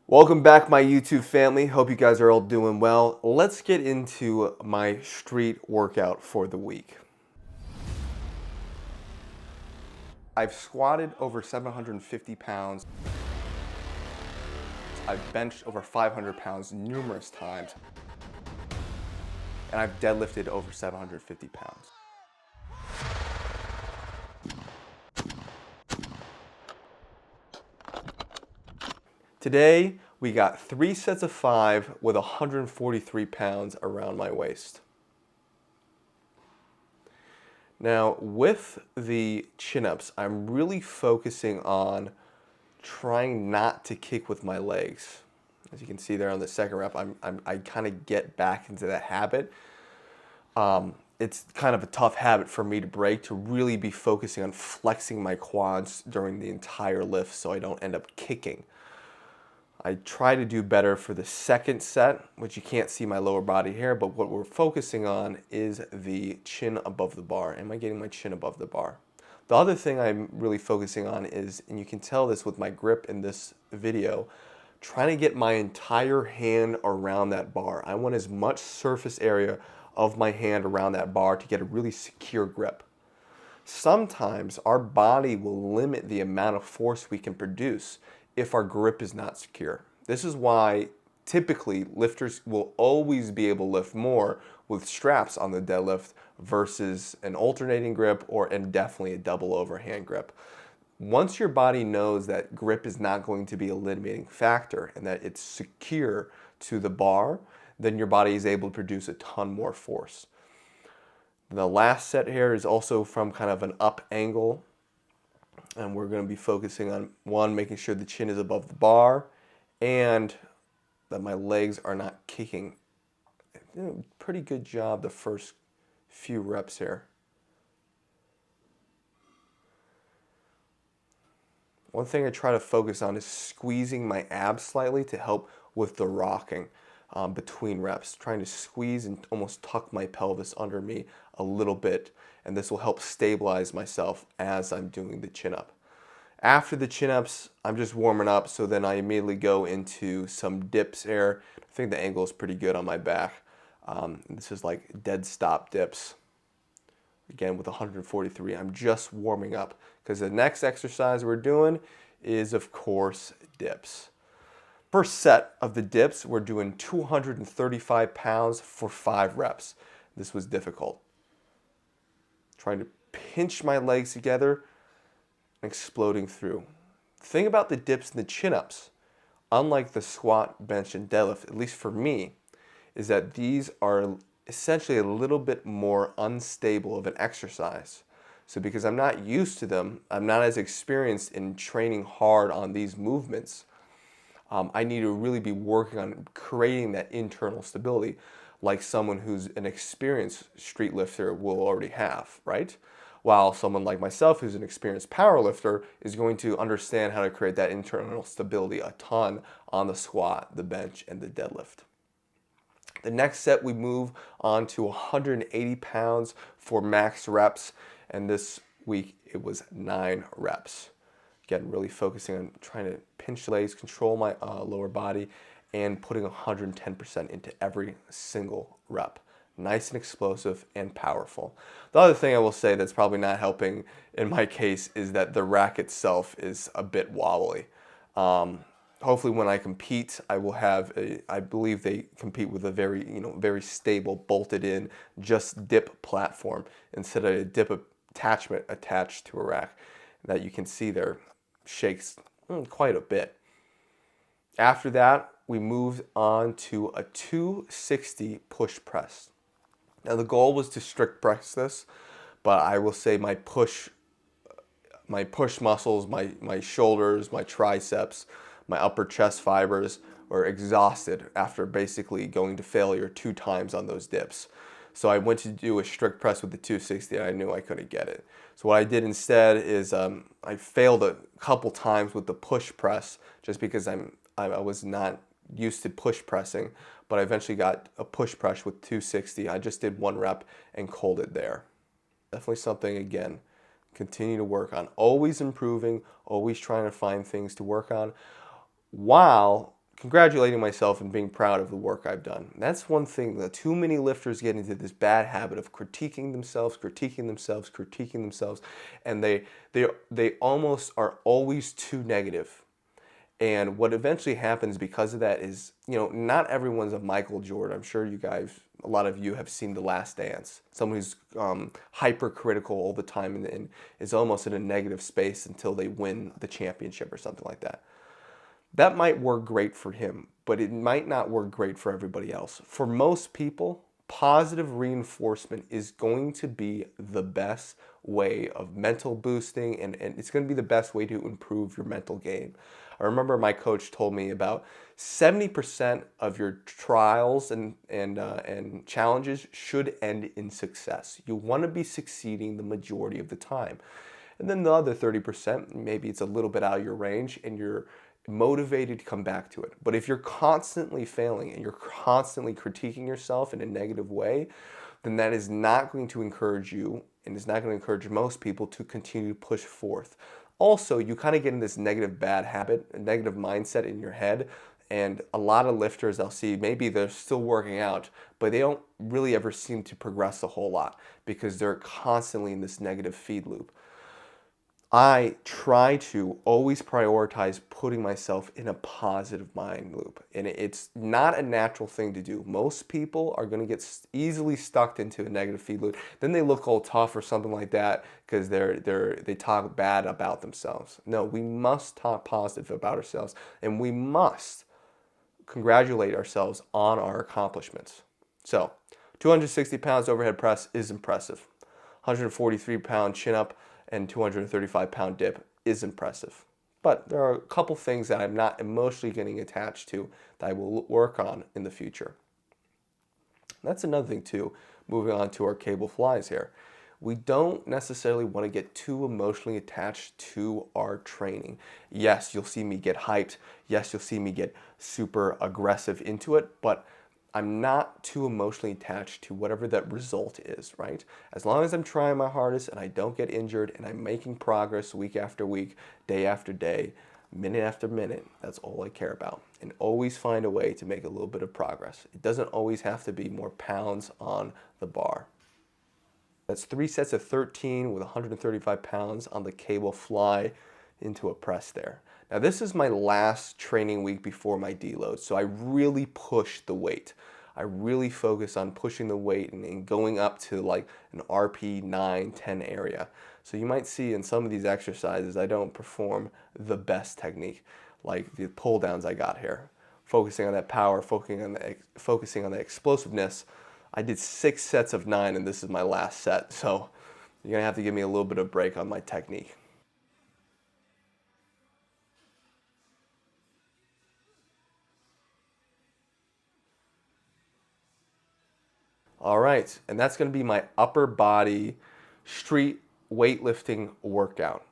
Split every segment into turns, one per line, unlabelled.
Welcome back, my YouTube family. Hope you guys are all doing well. Let's get into my street workout for the week. I've squatted over 750 pounds. I've benched over 500 pounds numerous times. And I've deadlifted over 750 pounds. Today, we got 3 sets of 5 with 143 pounds around my waist. Now, with the chin-ups, I'm really focusing on trying not to kick with my legs. As you can see there on the second rep, I kind of get back into that habit. It's kind of a tough habit for me to break, to really be focusing on flexing my quads during the entire lift so I don't end up kicking. I try to do better for the second set, which you can't see my lower body here, but what we're focusing on is the chin above the bar. Am I getting my chin above the bar? The other thing I'm really focusing on is, and you can tell this with my grip in this video, trying to get my entire hand around that bar. I want as much surface area of my hand around that bar to get a really secure grip. Sometimes our body will limit the amount of force we can produce if our grip is not secure. This is why typically lifters will always be able to lift more with straps on the deadlift versus an alternating grip and definitely a double overhand grip. Once your body knows that grip is not going to be a limiting factor and that it's secure to the bar, then your body is able to produce a ton more force. The last set here is also from kind of an up angle, and we're going to be focusing on, one, making sure the chin is above the bar and that my legs are not kicking. Pretty good job the first few reps here. One thing I try to focus on is squeezing my abs slightly to help with the rocking between reps, trying to squeeze and almost tuck my pelvis under me a little bit, and this will help stabilize myself as I'm doing the chin-up. After the chin-ups, I'm just warming up, so then I immediately go into some dips here. I think the angle is pretty good on my back. This is like dead stop dips. Again, with 143, I'm just warming up because the next exercise we're doing is, of course, dips. First set of the dips, we're doing 235 pounds for 5 reps. This was difficult. Trying to pinch my legs together and exploding through. The thing about the dips and the chin-ups, unlike the squat, bench, and deadlift, at least for me, is that these are essentially a little bit more unstable of an exercise. So because I'm not used to them, I'm not as experienced in training hard on these movements, I need to really be working on creating that internal stability like someone who's an experienced street lifter will already have, right? While someone like myself who's an experienced power lifter is going to understand how to create that internal stability a ton on the squat, the bench, and the deadlift. The next set we move on to 180 pounds for max reps, and this week it was 9 reps. Again, really focusing on trying to pinch the legs, control my lower body, and putting 110% into every single rep. Nice and explosive and powerful. The other thing I will say that's probably not helping in my case is that the rack itself is a bit wobbly. Hopefully when I compete, I will have I believe they compete with a very stable, bolted in, just dip platform instead of a dip attachment attached to a rack that you can see there shakes quite a bit. After that, we moved on to a 260 push press. Now the goal was to strict press this, but I will say my push muscles, my shoulders, my triceps, my upper chest fibers were exhausted after basically going to failure 2 times on those dips. So I went to do a strict press with the 260 and I knew I couldn't get it. So what I did instead is I failed a couple times with the push press just because I was not used to push pressing, but I eventually got a push press with 260. I just did 1 rep and called it there. Definitely something, again, continue to work on. Always improving, always trying to find things to work on while congratulating myself and being proud of the work I've done. That's one thing that too many lifters get into, this bad habit of critiquing themselves, critiquing themselves, critiquing themselves, and they almost are always too negative. And what eventually happens because of that is, not everyone's a Michael Jordan. I'm sure you guys, a lot of you have seen The Last Dance. Someone who's hypercritical all the time and is almost in a negative space until they win the championship or something like that. That might work great for him, but it might not work great for everybody else. For most people, positive reinforcement is going to be the best way of mental boosting, and it's going to be the best way to improve your mental game. I remember my coach told me about 70% of your trials and challenges should end in success. You want to be succeeding the majority of the time. And then the other 30%, maybe it's a little bit out of your range and you're motivated to come back to it. But if you're constantly failing and you're constantly critiquing yourself in a negative way, then that is not going to encourage you, and is not going to encourage most people to continue to push forth. Also, you kind of get in this negative bad habit, a negative mindset in your head, and a lot of lifters I'll see, maybe they're still working out, but they don't really ever seem to progress a whole lot because they're constantly in this negative feed loop. I try to always prioritize putting myself in a positive mind loop. And it's not a natural thing to do. Most people are going to get easily stuck into a negative feed loop. Then they look all tough or something like that because they talk bad about themselves. No, we must talk positive about ourselves, and we must congratulate ourselves on our accomplishments. So, 260 pounds overhead press is impressive. 143 pound chin up and 235 pound dip is impressive. But there are a couple things that I'm not emotionally getting attached to that I will work on in the future. That's another thing too, moving on to our cable flies here. We don't necessarily want to get too emotionally attached to our training. Yes, you'll see me get hyped. Yes, you'll see me get super aggressive into it, but I'm not too emotionally attached to whatever that result is, right? As long as I'm trying my hardest and I don't get injured and I'm making progress week after week, day after day, minute after minute, that's all I care about. And always find a way to make a little bit of progress. It doesn't always have to be more pounds on the bar. That's 3 sets of 13 with 135 pounds on the cable fly into a press there. Now this is my last training week before my deload, so I really push the weight. I really focus on pushing the weight and going up to like an RP 9, 10 area. So you might see in some of these exercises I don't perform the best technique, like the pull downs I got here. Focusing on that power, focusing on the explosiveness. I did 6 sets of 9 and this is my last set, so you're gonna have to give me a little bit of break on my technique. All right, and that's going to be my upper body street weightlifting workout.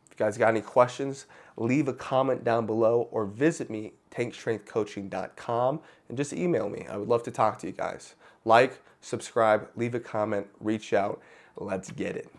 If you guys got any questions, leave a comment down below or visit me, tankstrengthcoaching.com, and just email me. I would love to talk to you guys. Like, subscribe, leave a comment, reach out. Let's get it.